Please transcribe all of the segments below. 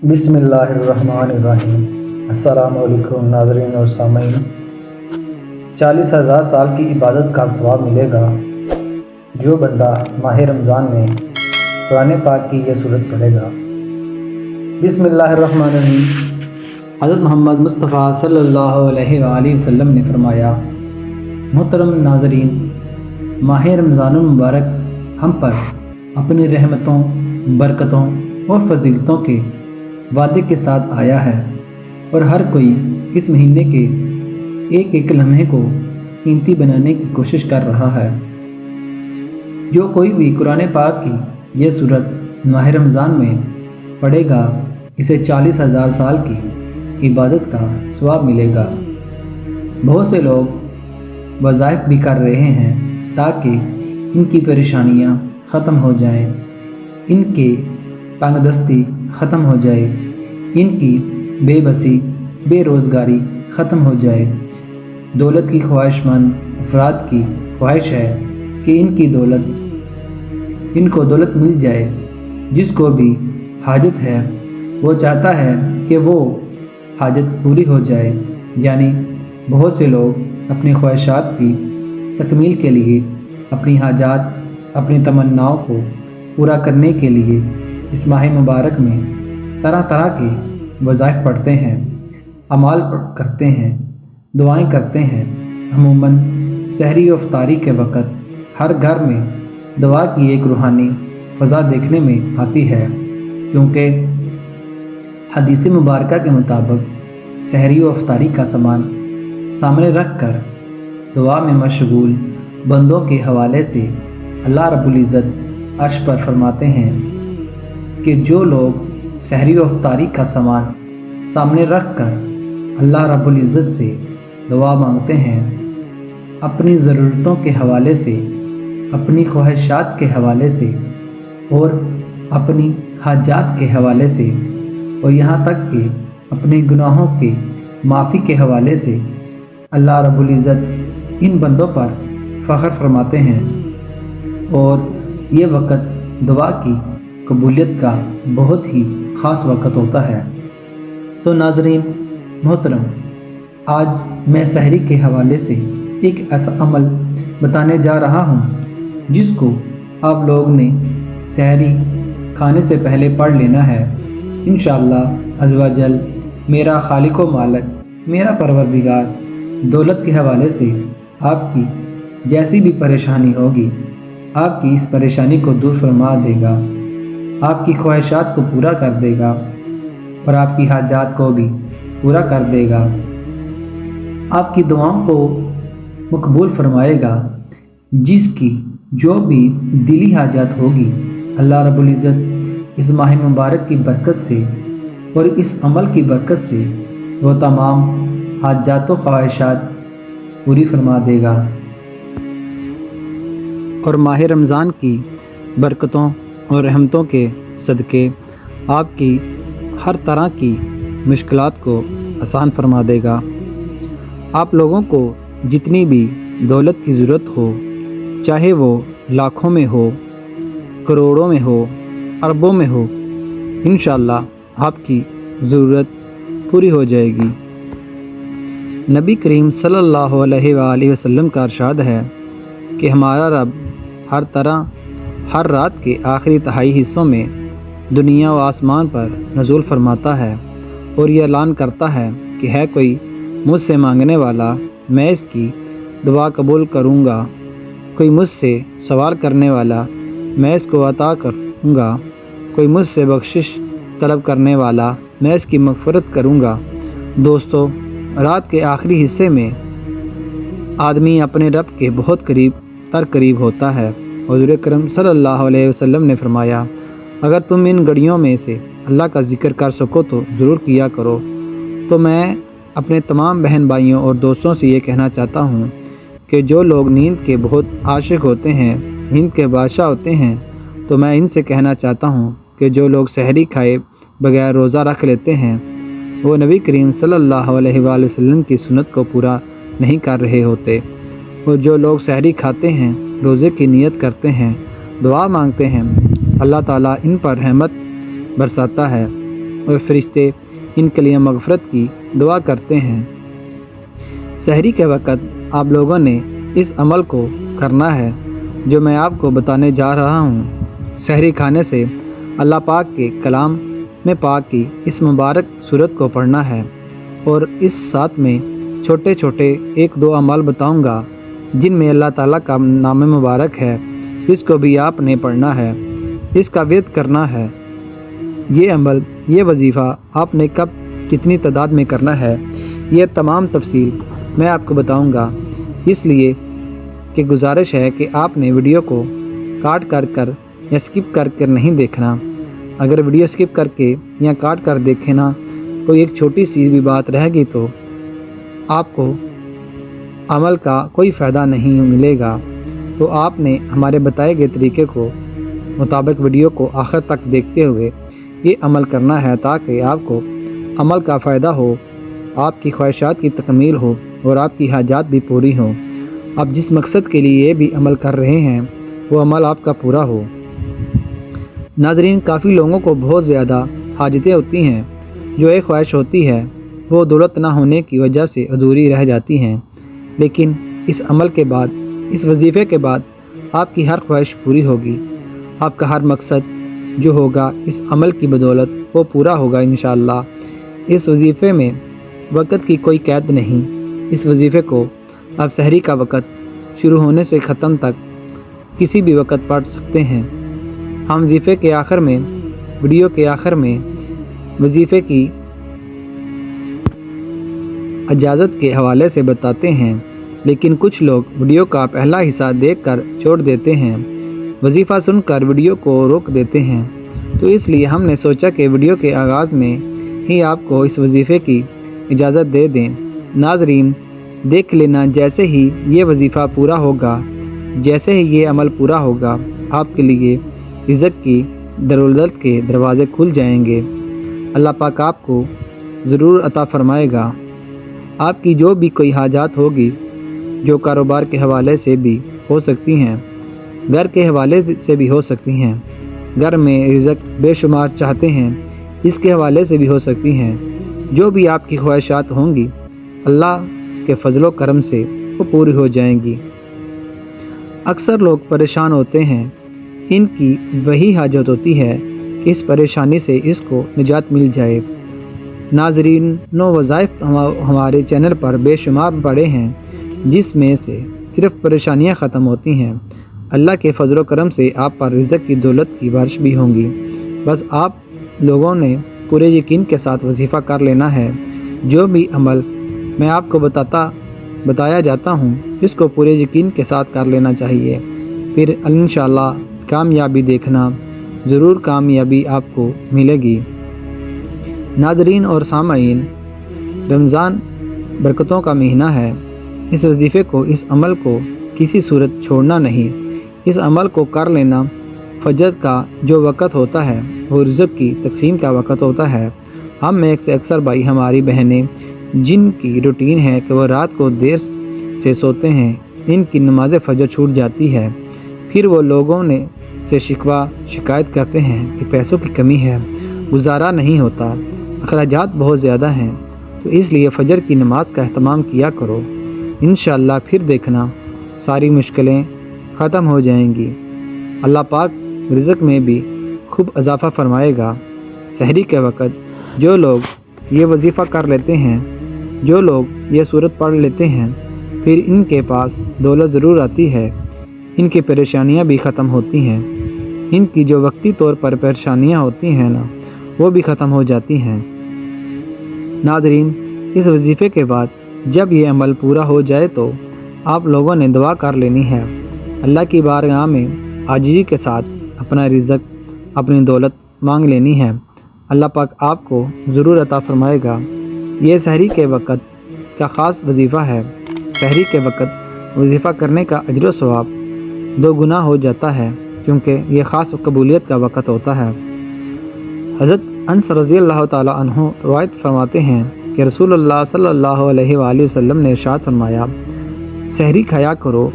بسم اللہ الرحمن الرحیم۔ السلام علیکم ناظرین اور سامعین۔ 40,000 سال کی عبادت کا ثواب ملے گا جو بندہ ماہ رمضان میں قرآن پاک کی یہ سورت پڑھے گا۔ بسم اللہ الرحمن الرحیم۔ حضرت محمد مصطفیٰ صلی اللہ علیہ وآلہ وسلم نے فرمایا، محترم ناظرین، ماہ رمضان المبارک ہم پر اپنی رحمتوں، برکتوں اور فضیلتوں کے وعدے کے ساتھ آیا ہے، اور ہر کوئی اس مہینے کے ایک ایک لمحے کو قیمتی بنانے کی کوشش کر رہا ہے۔ جو کوئی بھی قرآن پاک کی یہ سورت ماہ رمضان میں پڑھے گا، اسے 40,000 سال کی عبادت کا ثواب ملے گا۔ بہت سے لوگ وظائف بھی کر رہے ہیں تاکہ ان کی پریشانیاں ختم ہو جائیں، ان کے تنگ دستی ختم ہو جائے، ان کی بے بسی، بے روزگاری ختم ہو جائے۔ دولت کی خواہش مند افراد کی خواہش ہے کہ ان کو دولت مل جائے۔ جس کو بھی حاجت ہے وہ چاہتا ہے کہ وہ حاجت پوری ہو جائے، یعنی بہت سے لوگ اپنی خواہشات کی تکمیل کے لیے، اپنی حاجات، اپنی تمناؤں کو پورا کرنے کے لیے اس ماہ مبارک میں طرح طرح کے وظائف پڑھتے ہیں، اعمال کرتے ہیں، دعائیں کرتے ہیں۔ عموماً سحری و افطاری کے وقت ہر گھر میں دعا کی ایک روحانی فضا دیکھنے میں آتی ہے، کیونکہ حدیث مبارکہ کے مطابق سحری و افطاری کا سامان سامنے رکھ کر دعا میں مشغول بندوں کے حوالے سے اللہ رب العزت عرش پر فرماتے ہیں کہ جو لوگ سحری و افطاری کا سامان سامنے رکھ کر اللہ رب العزت سے دعا مانگتے ہیں، اپنی ضرورتوں کے حوالے سے، اپنی خواہشات کے حوالے سے اور اپنی حاجات کے حوالے سے، اور یہاں تک کہ اپنے گناہوں کے معافی کے حوالے سے، اللہ رب العزت ان بندوں پر فخر فرماتے ہیں، اور یہ وقت دعا کی قبولیت کا بہت ہی خاص وقت ہوتا ہے۔ تو ناظرین محترم، آج میں سحری کے حوالے سے ایک ایسا عمل بتانے جا رہا ہوں جس کو آپ لوگ نے سحری کھانے سے پہلے پڑھ لینا ہے۔ انشاءاللہ عز و جل میرا خالق و مالک، میرا پروردگار دولت کے حوالے سے آپ کی جیسی بھی پریشانی ہوگی، آپ کی اس پریشانی کو دور فرما دے گا، آپ کی خواہشات کو پورا کر دے گا اور آپ کی حاجات کو بھی پورا کر دے گا، آپ کی دعاؤں کو مقبول فرمائے گا۔ جس کی جو بھی دلی حاجات ہوگی، اللہ رب العزت اس ماہ مبارک کی برکت سے اور اس عمل کی برکت سے وہ تمام حاجات و خواہشات پوری فرما دے گا، اور ماہ رمضان کی برکتوں اور رحمتوں کے صدقے آپ کی ہر طرح کی مشکلات کو آسان فرما دے گا۔ آپ لوگوں کو جتنی بھی دولت کی ضرورت ہو، چاہے وہ لاکھوں میں ہو، کروڑوں میں ہو، اربوں میں ہو، انشاءاللہ آپ کی ضرورت پوری ہو جائے گی۔ نبی کریم صلی اللہ علیہ وآلہ وسلم کا ارشاد ہے کہ ہمارا رب ہر رات کے آخری تہائی حصوں میں دنیا و آسمان پر نزول فرماتا ہے اور یہ اعلان کرتا ہے کہ ہے کوئی مجھ سے مانگنے والا، میں اس کی دعا قبول کروں گا، کوئی مجھ سے سوال کرنے والا، میں اس کو عطا کروں گا، کوئی مجھ سے بخشش طلب کرنے والا، میں اس کی مغفرت کروں گا۔ دوستو، رات کے آخری حصے میں آدمی اپنے رب کے بہت قریب ہوتا ہے۔ حضور اکرم صلی اللہ علیہ وسلم نے فرمایا، اگر تم ان گھڑیوں میں سے اللہ کا ذکر کر سکو تو ضرور کیا کرو۔ تو میں اپنے تمام بہن بھائیوں اور دوستوں سے یہ کہنا چاہتا ہوں کہ جو لوگ نیند کے بہت عاشق ہوتے ہیں، نیند کے بادشاہ ہوتے ہیں، تو میں ان سے کہنا چاہتا ہوں کہ جو لوگ سحری کھائے بغیر روزہ رکھ لیتے ہیں، وہ نبی کریم صلی اللہ علیہ وآلہ وسلم کی سنت کو پورا نہیں کر رہے ہوتے، اور جو لوگ سحری کھاتے ہیں، روزے کی نیت کرتے ہیں، دعا مانگتے ہیں، اللہ تعالیٰ ان پر رحمت برساتا ہے اور فرشتے ان کے لیے مغفرت کی دعا کرتے ہیں۔ سحری کے وقت آپ لوگوں نے اس عمل کو کرنا ہے جو میں آپ کو بتانے جا رہا ہوں۔ سحری کھانے سے اللہ پاک کے کلام میں پاک کی اس مبارک صورت کو پڑھنا ہے، اور اس ساتھ میں چھوٹے چھوٹے 1-2 عمل بتاؤں گا جن میں اللہ تعالیٰ کا نام مبارک ہے۔ اس کو بھی آپ نے پڑھنا ہے، اس کا ورد کرنا ہے۔ یہ عمل، یہ وظیفہ آپ نے کب کتنی تعداد میں کرنا ہے، یہ تمام تفصیل میں آپ کو بتاؤں گا، اس لیے کہ گزارش ہے کہ آپ نے ویڈیو کو کاٹ کر یا سکپ کر نہیں دیکھنا۔ اگر ویڈیو سکپ کر کے یا کاٹ کر دیکھیں نا، کوئی ایک چھوٹی سی بھی بات رہ گئی تو آپ کو عمل کا کوئی فائدہ نہیں ملے گا۔ تو آپ نے ہمارے بتائے گئے طریقے کو مطابق ویڈیو کو آخر تک دیکھتے ہوئے یہ عمل کرنا ہے تاکہ آپ کو عمل کا فائدہ ہو، آپ کی خواہشات کی تکمیل ہو اور آپ کی حاجات بھی پوری ہوں۔ آپ جس مقصد کے لیے یہ بھی عمل کر رہے ہیں وہ عمل آپ کا پورا ہو۔ ناظرین، کافی لوگوں کو بہت زیادہ حاجتیں ہوتی ہیں، جو ایک خواہش ہوتی ہے وہ دولت نہ ہونے کی وجہ سے ادھوری رہ جاتی ہیں، لیکن اس عمل کے بعد، اس وظیفے کے بعد آپ کی ہر خواہش پوری ہوگی۔ آپ کا ہر مقصد جو ہوگا اس عمل کی بدولت وہ پورا ہوگا انشاءاللہ۔ اس وظیفے میں وقت کی کوئی قید نہیں۔ اس وظیفے کو آپ سحری کا وقت شروع ہونے سے ختم تک کسی بھی وقت پڑھ سکتے ہیں۔ ہم وظیفے کے آخر میں، ویڈیو کے آخر میں وظیفے کی اجازت کے حوالے سے بتاتے ہیں، لیکن کچھ لوگ ویڈیو کا پہلا حصہ دیکھ کر چھوڑ دیتے ہیں، وظیفہ سن کر ویڈیو کو روک دیتے ہیں۔ تو اس لیے ہم نے سوچا کہ ویڈیو کے آغاز میں ہی آپ کو اس وظیفے کی اجازت دے دیں۔ ناظرین، دیکھ لینا، جیسے ہی یہ وظیفہ پورا ہوگا، جیسے ہی یہ عمل پورا ہوگا، آپ کے لیے رزق کی دولت کے دروازے کھل جائیں گے۔ اللہ پاک آپ کو ضرور عطا فرمائے گا۔ آپ کی جو بھی کوئی حاجات ہوگی، جو کاروبار کے حوالے سے بھی ہو سکتی ہیں، گھر کے حوالے سے بھی ہو سکتی ہیں، گھر میں رزق بے شمار چاہتے ہیں اس کے حوالے سے بھی ہو سکتی ہیں، جو بھی آپ کی خواہشات ہوں گی اللہ کے فضل و کرم سے وہ پوری ہو جائیں گی۔ اکثر لوگ پریشان ہوتے ہیں، ان کی وہی حاجت ہوتی ہے کہ اس پریشانی سے اس کو نجات مل جائے۔ ناظرین، 9 وظائف ہمارے چینل پر بے شمار پڑے ہیں جس میں سے صرف پریشانیاں ختم ہوتی ہیں۔ اللہ کے فضل و کرم سے آپ پر رزق کی دولت کی بارش بھی ہوں گی۔ بس آپ لوگوں نے پورے یقین کے ساتھ وظیفہ کر لینا ہے۔ جو بھی عمل میں آپ کو بتایا جاتا ہوں اس کو پورے یقین کے ساتھ کر لینا چاہیے، پھر انشاءاللہ کامیابی دیکھنا، ضرور کامیابی آپ کو ملے گی۔ ناظرین اور سامعین، رمضان برکتوں کا مہینہ ہے۔ اس وظیفے کو، اس عمل کو کسی صورت چھوڑنا نہیں۔ اس عمل کو کر لینا۔ فجر کا جو وقت ہوتا ہے وہ رزق کی تقسیم کا وقت ہوتا ہے۔ ہم میں سے اکثر بھائی، ہماری بہنیں جن کی روٹین ہے کہ وہ رات کو دیر سے سوتے ہیں، ان کی نماز فجر چھوٹ جاتی ہے، پھر وہ لوگوں سے شکایت کرتے ہیں کہ پیسوں کی کمی ہے، گزارا نہیں ہوتا، اخراجات بہت زیادہ ہیں، تو اس لیے فجر کی نماز کا اہتمام کیا کرو۔ انشاءاللہ پھر دیکھنا ساری مشکلیں ختم ہو جائیں گی۔ اللہ پاک رزق میں بھی خوب اضافہ فرمائے گا۔ سحری کے وقت جو لوگ یہ وظیفہ کر لیتے ہیں، جو لوگ یہ صورت پڑھ لیتے ہیں، پھر ان کے پاس دولت ضرور آتی ہے، ان کی پریشانیاں بھی ختم ہوتی ہیں، ان کی جو وقتی طور پر پریشانیاں ہوتی ہیں نا، وہ بھی ختم ہو جاتی ہیں۔ ناظرین، اس وظیفے کے بعد جب یہ عمل پورا ہو جائے تو آپ لوگوں نے دعا کر لینی ہے، اللہ کی بارگاہ میں عاجزی کے ساتھ اپنا رزق، اپنی دولت مانگ لینی ہے۔ اللہ پاک آپ کو ضرور عطا فرمائے گا۔ یہ سحری کے وقت کا خاص وظیفہ ہے۔ سحری کے وقت وظیفہ کرنے کا اجر و ثواب 2 گنا ہو جاتا ہے، کیونکہ یہ خاص قبولیت کا وقت ہوتا ہے۔ حضرت انس رضی اللہ تعالیٰ عنہ روایت فرماتے ہیں کہ رسول اللہ صلی اللہ علیہ وآلہ وسلم نے ارشاد فرمایا، سحری کھایا کرو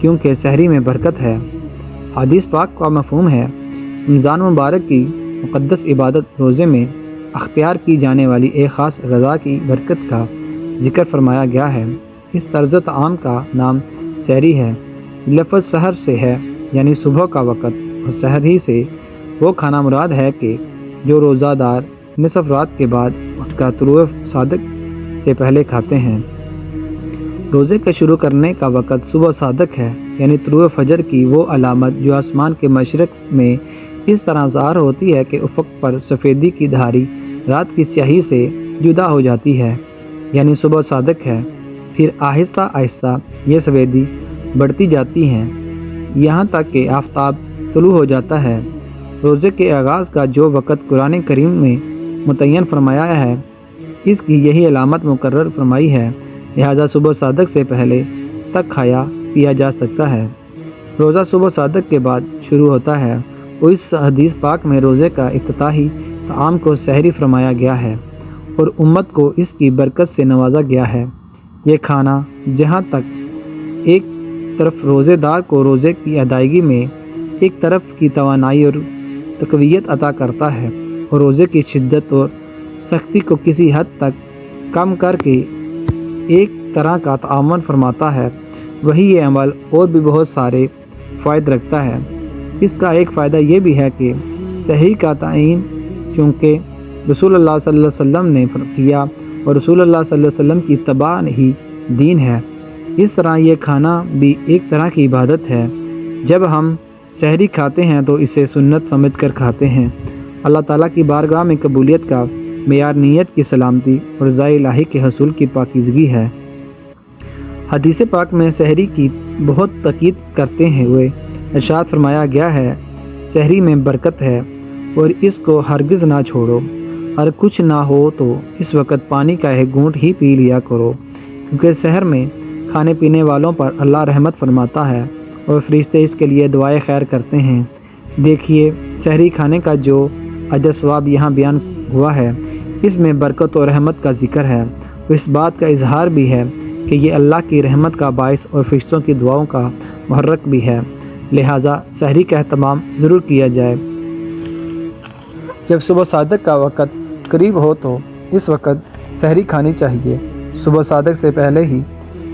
کیونکہ سحری میں برکت ہے۔ حدیث پاک کا مفہوم ہے، رمضان مبارک کی مقدس عبادت روزے میں اختیار کی جانے والی ایک خاص غذا کی برکت کا ذکر فرمایا گیا ہے۔ اس طرز طعام کا نام سحری ہے۔ لفظ سحر سے ہے یعنی صبح کا وقت، اور سحری سے وہ کھانا مراد ہے کہ جو روزہ دار نصف رات کے بعد اٹھ کر طلوع صادق سے پہلے کھاتے ہیں۔ روزے کا شروع کرنے کا وقت صبح صادق ہے، یعنی طلوع فجر کی وہ علامت جو آسمان کے مشرق میں اس طرح ظاہر ہوتی ہے کہ افق پر سفیدی کی دھاری رات کی سیاہی سے جدا ہو جاتی ہے، یعنی صبح صادق ہے۔ پھر آہستہ آہستہ یہ سفیدی بڑھتی جاتی ہے یہاں تک کہ آفتاب طلوع ہو جاتا ہے۔ روزے کے آغاز کا جو وقت قرآن کریم میں متعین فرمایا ہے، اس کی یہی علامت مقرر فرمائی ہے، لہذا صبح صادق سے پہلے تک کھایا پیا جا سکتا ہے۔ روزہ صبح صادق کے بعد شروع ہوتا ہے، اور اس حدیث پاک میں روزے کا افتتاحی طعام کو سحری فرمایا گیا ہے اور امت کو اس کی برکت سے نوازا گیا ہے۔ یہ کھانا جہاں تک ایک طرف روزے دار کو روزے کی ادائیگی میں ایک طرف کی توانائی اور تقویت عطا کرتا ہے، اور روزے کی شدت اور سختی کو کسی حد تک کم کر کے ایک طرح کا تعاون فرماتا ہے، وہی یہ عمل اور بھی بہت سارے فوائد رکھتا ہے۔ اس کا ایک فائدہ یہ بھی ہے کہ سحری کا تعین چونکہ رسول اللہ صلی اللہ علیہ وسلم نے کیا اور رسول اللہ صلی اللہ علیہ وسلم کی اتباع ہی دین ہے، اس طرح یہ کھانا بھی ایک طرح کی عبادت ہے۔ جب ہم سحری کھاتے ہیں تو اسے سنت سمجھ کر کھاتے ہیں۔ اللہ تعالیٰ کی بارگاہ میں قبولیت کا معیار نیت کی سلامتی اور رضا الہی کے حصول کی پاکیزگی ہے۔ حدیث پاک میں سحری کی بہت تاکید کرتے ہوئے ارشاد فرمایا گیا ہے، سحری میں برکت ہے اور اس کو ہرگز نہ چھوڑو، اور کچھ نہ ہو تو اس وقت پانی کا ایک گھونٹ ہی پی لیا کرو، کیونکہ سحر میں کھانے پینے والوں پر اللہ رحمت فرماتا ہے اور فرشتے اس کے لیے دعائیں خیر کرتے ہیں۔ دیکھیے، سحری کھانے کا جو اجر ثواب یہاں بیان ہوا ہے، اس میں برکت اور رحمت کا ذکر ہے، اور اس بات کا اظہار بھی ہے کہ یہ اللہ کی رحمت کا باعث اور فرشتوں کی دعاؤں کا محرک بھی ہے، لہٰذا سحری کا اہتمام ضرور کیا جائے۔ جب صبح صادق کا وقت قریب ہو تو اس وقت سحری کھانی چاہیے۔ صبح صادق سے پہلے ہی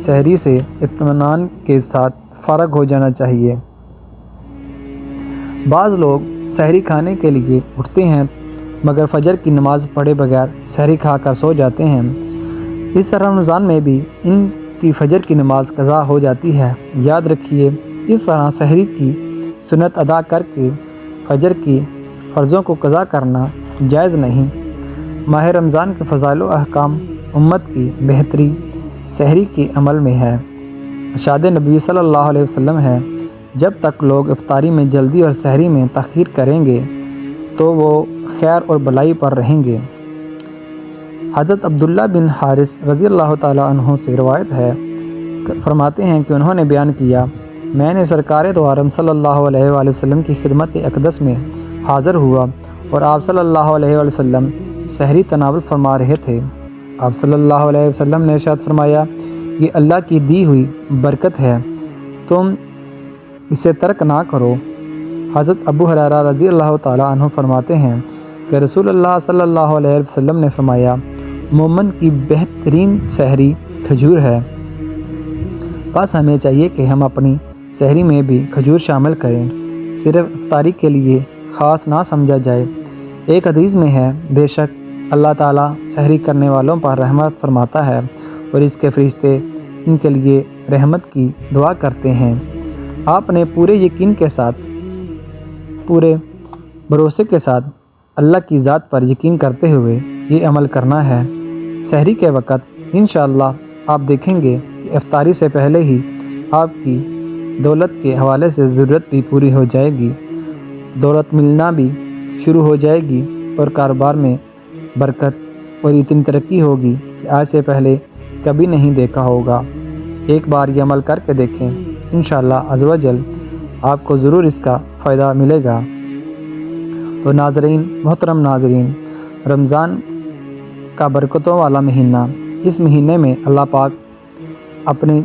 سحری سے اطمینان کے ساتھ فارغ ہو جانا چاہیے۔ بعض لوگ سحری کھانے کے لیے اٹھتے ہیں مگر فجر کی نماز پڑھے بغیر سحری کھا کر سو جاتے ہیں۔ اس طرح رمضان میں بھی ان کی فجر کی نماز قضا ہو جاتی ہے۔ یاد رکھیے، اس طرح سحری کی سنت ادا کر کے فجر کی فرضوں کو قضا کرنا جائز نہیں۔ ماہ رمضان کے فضائل و احکام امت کی بہتری سحری کے عمل میں ہے۔ ارشاد نبی صلی اللہ علیہ وسلم ہے، جب تک لوگ افطاری میں جلدی اور سحری میں تاخیر کریں گے تو وہ خیر اور بلائی پر رہیں گے۔ حضرت عبداللہ بن حارث رضی اللہ تعالیٰ عنہ سے روایت ہے، فرماتے ہیں کہ انہوں نے بیان کیا، میں نے سرکار دو عالم صلی اللہ علیہ وآلہ وسلم کی خدمت اقدس میں حاضر ہوا اور آپ صلی اللہ علیہ وآلہ وسلم سحری تناول فرما رہے تھے۔ آپ صلی اللہ علیہ وسلم نے ارشاد فرمایا، یہ اللہ کی دی ہوئی برکت ہے، تم اسے ترک نہ کرو۔ حضرت ابو ہریرہ رضی اللہ تعالیٰ عنہ فرماتے ہیں کہ رسول اللہ صلی اللہ علیہ وسلم نے فرمایا، مومن کی بہترین سحری کھجور ہے۔ بس ہمیں چاہیے کہ ہم اپنی سحری میں بھی کھجور شامل کریں، صرف افطاری کے لیے خاص نہ سمجھا جائے۔ ایک حدیث میں ہے، بے شک اللہ تعالیٰ سحری کرنے والوں پر رحمت فرماتا ہے اور اس کے فرشتے ان کے لیے رحمت کی دعا کرتے ہیں۔ آپ نے پورے یقین کے ساتھ، پورے بھروسے کے ساتھ اللہ کی ذات پر یقین کرتے ہوئے یہ عمل کرنا ہے۔ سحری کے وقت انشاءاللہ آپ دیکھیں گے کہ افطاری سے پہلے ہی آپ کی دولت کے حوالے سے ضرورت بھی پوری ہو جائے گی، دولت ملنا بھی شروع ہو جائے گی اور کاروبار میں برکت اور اتنی ترقی ہوگی کہ آج سے پہلے کبھی نہیں دیکھا ہوگا۔ ایک بار یہ عمل کر کے دیکھیں، انشاءاللہ عز و جل آپ کو ضرور اس کا فائدہ ملے گا۔ تو ناظرین، محترم ناظرین، رمضان کا برکتوں والا مہینہ، اس مہینے میں اللہ پاک اپنے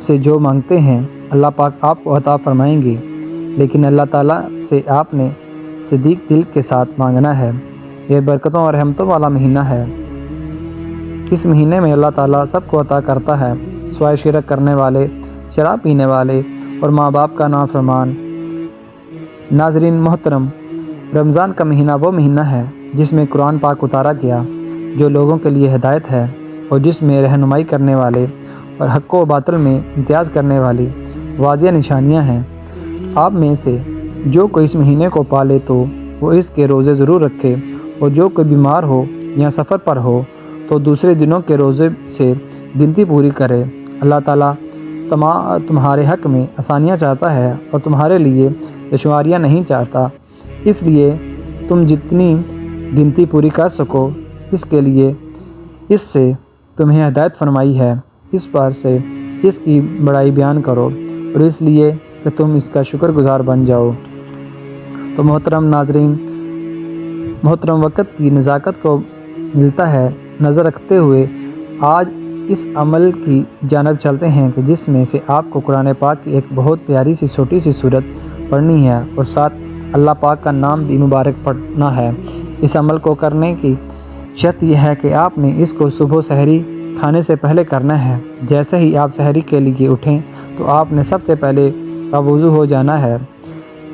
سے جو مانگتے ہیں اللہ پاک آپ کو عطا فرمائیں گے، لیکن اللہ تعالیٰ سے آپ نے صدیق دل کے ساتھ مانگنا ہے۔ یہ برکتوں اور رحمتوں والا مہینہ ہے۔ اس مہینے میں اللہ تعالیٰ سب کو عطا کرتا ہے، سوائے شرک کرنے والے، شراب پینے والے اور ماں باپ کا نافرمان۔ ناظرین محترم، رمضان کا مہینہ وہ مہینہ ہے جس میں قرآن پاک اتارا گیا، جو لوگوں کے لیے ہدایت ہے اور جس میں رہنمائی کرنے والے اور حق و باطل میں امتیاز کرنے والی واضح نشانیاں ہیں۔ آپ میں سے جو کوئی اس مہینے کو پالے تو وہ اس کے روزے ضرور رکھے، اور جو کوئی بیمار ہو یا سفر پر ہو تو دوسرے دنوں کے روزے سے گنتی پوری کرے۔ اللہ تعالیٰ تمہارے حق میں آسانیاں چاہتا ہے اور تمہارے لیے دشواریاں نہیں چاہتا، اس لیے تم جتنی گنتی پوری کر سکو اس کے لیے اس سے تمہیں ہدایت فرمائی ہے، اس پر سے اس کی بڑائی بیان کرو اور اس لیے کہ تم اس کا شکر گزار بن جاؤ۔ تو محترم ناظرین، محترم وقت کی نزاکت کو ملتا ہے نظر رکھتے ہوئے آج اس عمل کی جانب چلتے ہیں کہ جس میں سے آپ کو قرآن پاک کی ایک بہت پیاری سی چھوٹی سی صورت پڑھنی ہے اور ساتھ اللہ پاک کا نام بھی مبارک پڑھنا ہے۔ اس عمل کو کرنے کی شرط یہ ہے کہ آپ نے اس کو صبح سحری کھانے سے پہلے کرنا ہے۔ جیسے ہی آپ سحری کے لیے اٹھیں تو آپ نے سب سے پہلے باوضو ہو جانا ہے۔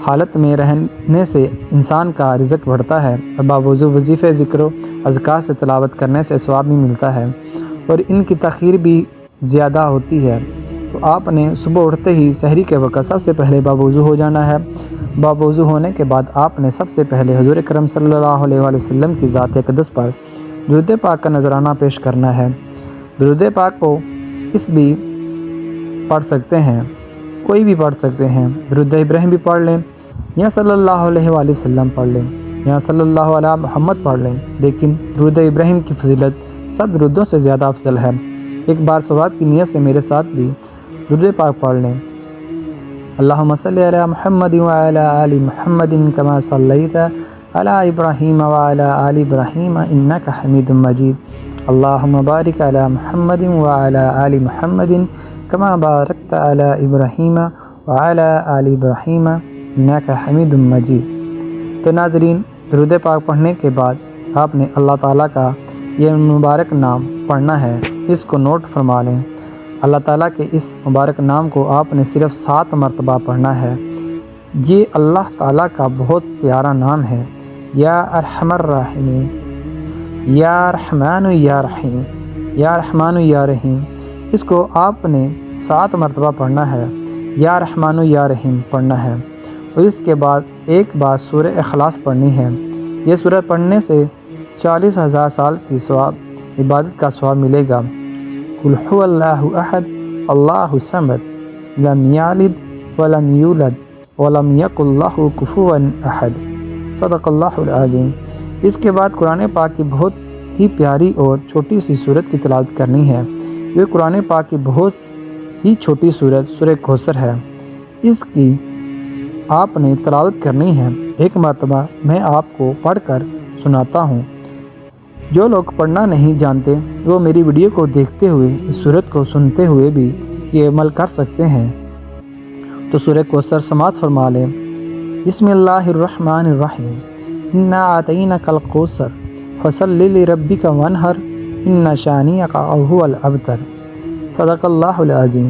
حالت میں رہنے سے انسان کا رزق بڑھتا ہے اور باوضو وظیفے، ذکر و اذکار سے تلاوت کرنے سے ثواب بھی ملتا ہے اور ان کی تاخیر بھی زیادہ ہوتی ہے۔ تو آپ نے صبح اٹھتے ہی سحری کے وقت سب سے پہلے باوضو ہو جانا ہے۔ باوضو ہونے کے بعد آپ نے سب سے پہلے حضور اکرم صلی اللہ علیہ وآلہ وسلم کی ذات اقدس پر درود پاک کا نذرانہ پیش کرنا ہے۔ درود پاک کو اس بھی پڑھ سکتے ہیں، کوئی بھی پڑھ سکتے ہیں، درود ابراہیم بھی پڑھ لیں یا صلی اللہ علیہ وآلہ وسلم پڑھ لیں یا صلی اللہ علیہ محمد پڑھ لیں، لیکن درود ابراہیم کی فضیلت سب درودوں سے زیادہ افضل ہے۔ ایک بار ثواب کی نیت سے میرے ساتھ بھی درود پاک پڑھ لیں۔ اللہم صلی علی محمد وعلی آل محمد کما صلیت علی ابراہیم وعلی آل ابراہیم انک حمید مجید۔ اللہم بارک علی محمد وعلی آل محمد کما بارکت علی ابراہیم وعلی آل ابراہیم انک حمید مجید۔ تو ناظرین، درود پاک پڑھنے کے بعد آپ نے اللہ تعالیٰ کا یہ مبارک نام پڑھنا ہے، اس کو نوٹ فرما لیں۔ اللہ تعالیٰ کے اس مبارک نام کو آپ نے صرف 7 مرتبہ پڑھنا ہے۔ یہ اللہ تعالیٰ کا بہت پیارا نام ہے، یا ارحم الراحمین، یا رحمان یا رحیم، یا رحمان یا رحیم۔ اس کو آپ نے 7 مرتبہ پڑھنا ہے، یا رحمان یا رحیم پڑھنا ہے، اور اس کے بعد ایک بار سورہ اخلاص پڑھنی ہے۔ یہ سورہ پڑھنے سے 40,000 سال کی عبادت کا ثواب ملے گا۔ قل هو اللہ احد اللہ الصمد لم یلد ولم یولد ولم یکن لہ کفوا احد، صدق اللہ العظیم۔ اس کے بعد قرآن پاک کی بہت ہی پیاری اور چھوٹی سی سورت کی تلاوت کرنی ہے۔ یہ قرآن پاک کی بہت ہی چھوٹی سورت سورہ کوثر ہے، اس کی آپ نے تلاوت کرنی ہے۔ ایک مرتبہ میں آپ کو پڑھ کر سناتا ہوں۔ جو لوگ پڑھنا نہیں جانتے وہ میری ویڈیو کو دیکھتے ہوئے اس سورت کو سنتے ہوئے بھی یہ عمل کر سکتے ہیں۔ تو سورہ کوثر سماعت فرما لیں۔ بسم اللہ الرحمن الرحیم، انا اعطینک الکوثر فصلی لربک وانحر ان شانئک هو الابتر، صدق اللہ العظیم۔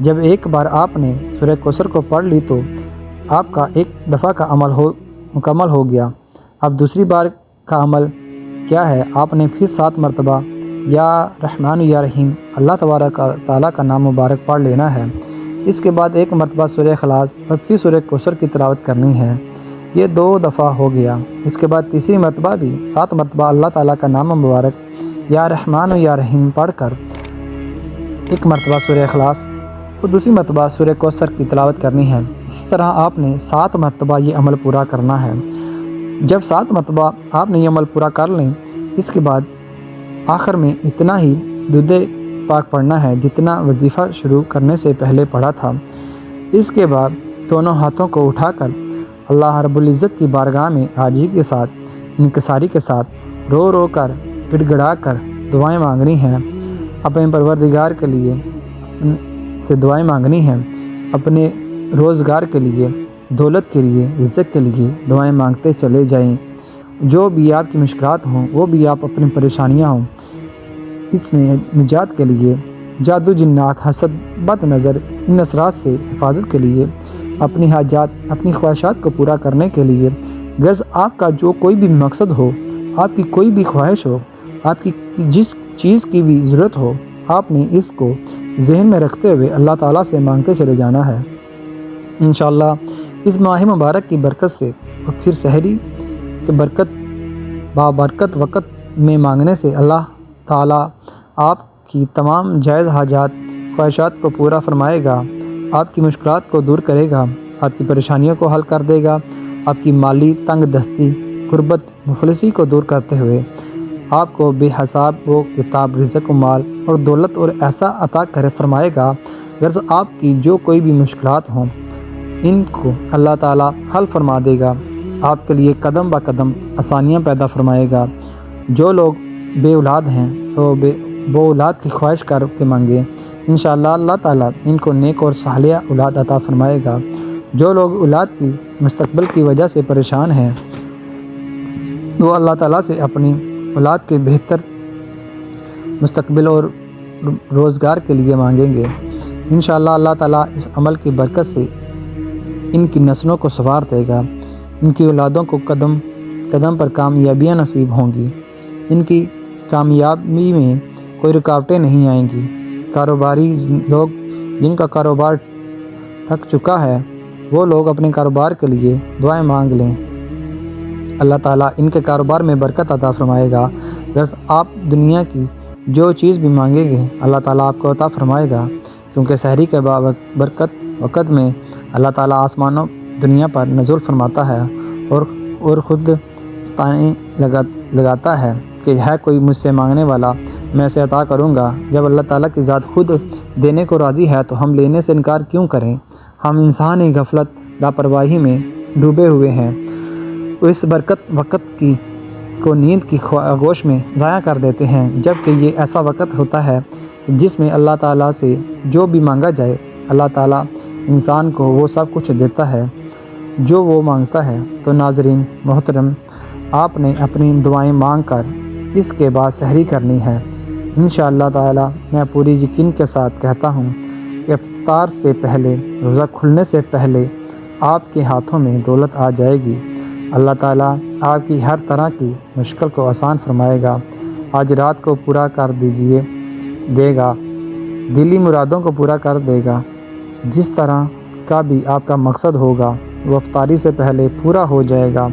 جب ایک بار آپ نے سورہ کوثر کو پڑھ لی تو آپ کا ایک دفعہ کا عمل مکمل ہو گیا۔ اب دوسری بار کا عمل کیا ہے؟ آپ نے پھر 7 مرتبہ یا رحمان یا رحیم اللہ تبارک تعالیٰ کا نام مبارک پڑھ لینا ہے۔ اس کے بعد ایک مرتبہ سورہ اخلاص اور پھر سورہ کوثر کی تلاوت کرنی ہے۔ یہ 2 دفعہ ہو گیا۔ اس کے بعد تیسری مرتبہ بھی 7 مرتبہ اللہ تعالیٰ کا نام مبارک یا رحمان یا رحیم پڑھ کر ایک مرتبہ سورہ اخلاص اور دوسری مرتبہ سورہ کوثر کی تلاوت کرنی ہے۔ اس طرح آپ نے 7 مرتبہ یہ عمل پورا کرنا ہے۔ جب 7 مرتبہ آپ نے یہ عمل پورا کر لیں، اس کے بعد آخر میں اتنا ہی درود پاک پڑھنا ہے جتنا وظیفہ شروع کرنے سے پہلے پڑھا تھا۔ اس کے بعد دونوں ہاتھوں کو اٹھا کر اللہ رب العزت کی بارگاہ میں عاجزی کے ساتھ، انکساری کے ساتھ رو رو کر گڑ گڑا کر دعائیں مانگنی ہیں۔ اپنے پروردگار کے لیے سے دعائیں مانگنی ہیں، اپنے روزگار کے لیے، دولت کے لیے، عزت کے لیے دعائیں مانگتے چلے جائیں جو بھی آپ کی مشکلات ہوں، وہ بھی آپ اپنی پریشانیاں ہوں، اس میں نجات کے لیے جادو، جنات، حسد، بد نظر، ان اثرات سے حفاظت کے لیے، اپنی حاجات، اپنی خواہشات کو پورا کرنے کے لیے، غرض آپ کا جو کوئی بھی مقصد ہو، آپ کی کوئی بھی خواہش ہو، آپ کی جس چیز کی بھی ضرورت ہو، آپ نے اس کو ذہن میں رکھتے ہوئے اللہ تعالیٰ سے مانگتے چلے جانا ہے۔ انشاءاللہ اس ماہ مبارک کی برکت سے اور پھر سحری کے بابرکت وقت میں مانگنے سے اللہ تعالیٰ آپ کی تمام جائز حاجات، خواہشات کو پورا فرمائے گا، آپ کی مشکلات کو دور کرے گا، آپ کی پریشانیوں کو حل کر دے گا، آپ کی مالی تنگ دستی، غربت، مفلسی کو دور کرتے ہوئے آپ کو بے حساب و کتاب رزق و مال اور دولت اور ایسا عطا کرے فرمائے گا، غرض آپ کی جو کوئی بھی مشکلات ہوں ان کو اللہ تعالیٰ حل فرما دے گا، آپ کے لیے قدم با قدم آسانیاں پیدا فرمائے گا۔ جو لوگ بے اولاد ہیں تو وہ اولاد کی خواہش کر کے مانگیں، انشاءاللہ اللہ تعالیٰ ان کو نیک اور صالحہ اولاد عطا فرمائے گا۔ جو لوگ اولاد کی مستقبل کی وجہ سے پریشان ہیں وہ اللہ تعالیٰ سے اپنی اولاد کے بہتر مستقبل اور روزگار کے لیے مانگیں گے، انشاءاللہ اللہ تعالیٰ اس عمل کی برکت سے ان کی نسلوں کو سنوار دے گا، ان کی اولادوں کو قدم قدم پر کامیابیاں نصیب ہوں گی، ان کی کامیابی میں کوئی رکاوٹیں نہیں آئیں گی۔ کاروباری لوگ جن کا کاروبار تھک چکا ہے وہ لوگ اپنے کاروبار کے لیے دعائیں مانگ لیں، اللہ تعالیٰ ان کے کاروبار میں برکت عطا فرمائے گا۔ بس آپ دنیا کی جو چیز بھی مانگیں گے اللہ تعالیٰ آپ کو عطا فرمائے گا، کیونکہ سحری کے برکت وقت میں اللہ تعالیٰ آسمانوں دنیا پر نزول فرماتا ہے اور خود استائیں لگاتا ہے کہ ہے کوئی مجھ سے مانگنے والا میں اسے عطا کروں گا۔ جب اللہ تعالیٰ کی ذات خود دینے کو راضی ہے تو ہم لینے سے انکار کیوں کریں؟ ہم انسان ہی غفلت، لاپرواہی میں ڈوبے ہوئے ہیں، اس برکت وقت کو نیند کی آغوش میں ضائع کر دیتے ہیں، جبکہ یہ ایسا وقت ہوتا ہے جس میں اللہ تعالیٰ سے جو بھی مانگا جائے اللہ تعالیٰ انسان کو وہ سب کچھ دیتا ہے جو وہ مانگتا ہے۔ تو ناظرین محترم، آپ نے اپنی دعائیں مانگ کر اس کے بعد سحری کرنی ہے۔ انشاءاللہ تعالیٰ میں پوری یقین کے ساتھ کہتا ہوں کہ افطار سے پہلے، روزہ کھلنے سے پہلے آپ کے ہاتھوں میں دولت آ جائے گی۔ اللہ تعالیٰ آپ کی ہر طرح کی مشکل کو آسان فرمائے گا، آج رات کو پورا کر دے گا، دلی مرادوں کو پورا کر دے گا۔ جس طرح کا بھی آپ کا مقصد ہوگا وہ افطاری سے پہلے پورا ہو جائے گا۔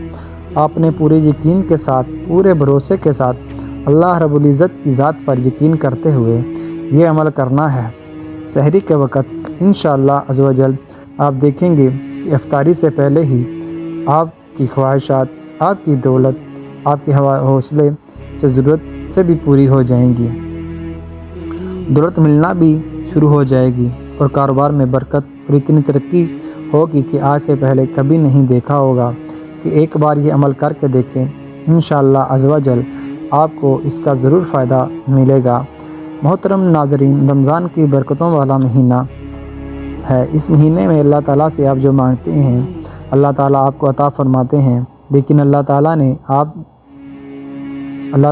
آپ نے پورے یقین کے ساتھ، پورے بھروسے کے ساتھ اللہ رب العزت کی ذات پر یقین کرتے ہوئے یہ عمل کرنا ہے۔ سحری کے وقت انشاءاللہ عز و جل آپ دیکھیں گے کہ افطاری سے پہلے ہی آپ کی خواہشات، آپ کی دولت، آپ کے حوصلے سے ضرورت سے بھی پوری ہو جائیں گی، دولت ملنا بھی شروع ہو جائے گی اور کاروبار میں برکت اور اتنی ترقی ہوگی کہ آج سے پہلے کبھی نہیں دیکھا ہوگا۔ کہ ایک بار یہ عمل کر کے دیکھیں، انشاءاللہ عز و جل آپ کو اس کا ضرور فائدہ ملے گا۔ محترم ناظرین، رمضان کی برکتوں والا مہینہ ہے، اس مہینے میں اللہ تعالیٰ سے آپ جو مانگتے ہیں اللہ تعالیٰ آپ کو عطا فرماتے ہیں، لیکن اللہ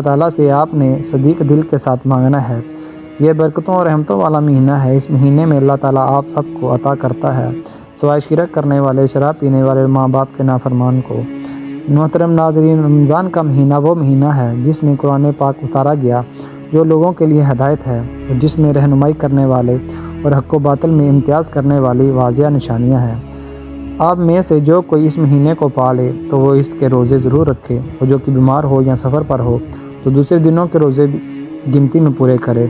تعالیٰ سے آپ نے صدیق دل کے ساتھ مانگنا ہے۔ یہ برکتوں اور رحمتوں والا مہینہ ہے، اس مہینے میں اللہ تعالیٰ آپ سب کو عطا کرتا ہے، سوائے شرک کرنے والے، شراب پینے والے، ماں باپ کے نافرمان کو۔ محترم ناظرین، رمضان کا مہینہ وہ مہینہ ہے جس میں قرآن پاک اتارا گیا، جو لوگوں کے لیے ہدایت ہے اور جس میں رہنمائی کرنے والے اور حق و باطل میں امتیاز کرنے والی واضح نشانیاں ہیں۔ آپ میں سے جو کوئی اس مہینے کو پا لے تو وہ اس کے روزے ضرور رکھے، اور جو کہ بیمار ہو یا سفر پر ہو تو دوسرے دنوں کے روزے گنتی میں پورے کرے۔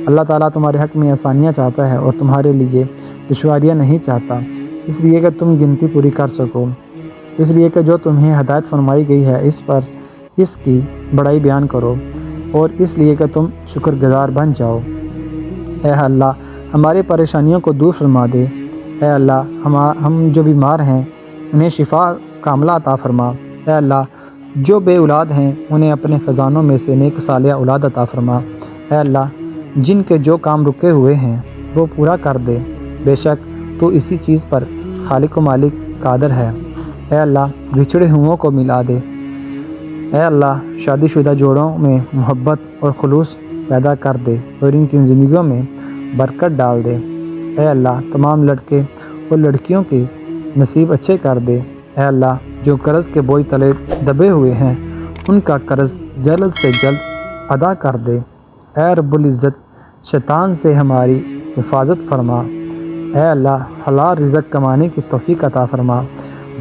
اللہ تعالیٰ تمہارے حق میں آسانیاں چاہتا ہے اور تمہارے لیے دشواریاں نہیں چاہتا، اس لیے کہ تم گنتی پوری کر سکو، اس لیے کہ جو تمہیں ہدایت فرمائی گئی ہے اس پر اس کی بڑائی بیان کرو، اور اس لیے کہ تم شکر گزار بن جاؤ۔ اے اللہ ہماری پریشانیوں کو دور فرما دے، اے اللہ ہم جو بیمار ہیں انہیں شفا کاملہ عطا فرما، اے اللہ جو بے اولاد ہیں انہیں اپنے خزانوں میں سے نیک صالحہ اولاد عطا فرما، اے اللہ جن کے جو کام رکے ہوئے ہیں وہ پورا کر دے، بے شک تو اسی چیز پر خالق و مالک قادر ہے، اے اللہ بچھڑے ہوئوں کو ملا دے، اے اللہ شادی شدہ جوڑوں میں محبت اور خلوص پیدا کر دے اور ان کی زندگیوں میں برکت ڈال دے۔ اے اللہ تمام لڑکے اور لڑکیوں کے نصیب اچھے کر دے۔ اے اللہ جو قرض کے بوجھ تلے دبے ہوئے ہیں ان کا قرض جلد سے جلد ادا کر دے۔ اے رب العزت شیطان سے ہماری حفاظت فرما۔ اے اللہ حلال رزق کمانے کی توفیق عطا فرما۔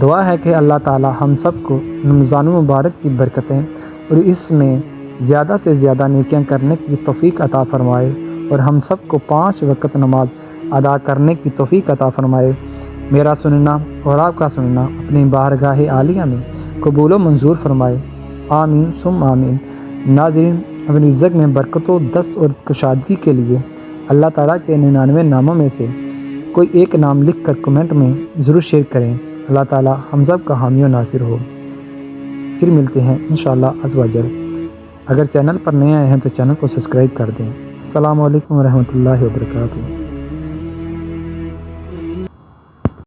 دعا ہے کہ اللہ تعالی ہم سب کو رمضان مبارک کی برکتیں اور اس میں زیادہ سے زیادہ نیکیاں کرنے کی توفیق عطا فرمائے اور ہم سب کو 5 وقت نماز ادا کرنے کی توفیق عطا فرمائے۔ میرا سننا اور آپ کا سننا اپنی بارگاہ عالیہ میں قبول و منظور فرمائے۔ آمین ثم آمین۔ ناظرین اپنی رزق میں برکت و دست اور کشادگی کے لیے اللہ تعالیٰ کے 99 ناموں میں سے کوئی ایک نام لکھ کر کمنٹ میں ضرور شیئر کریں۔ اللہ تعالیٰ ہم سب کا حامی و ناصر ہو۔ پھر ملتے ہیں انشاءاللہ عز و جل۔ اگر چینل پر نئے آئے ہیں تو چینل کو سبسکرائب کر دیں۔ السلام علیکم ورحمۃ اللہ وبرکاتہ۔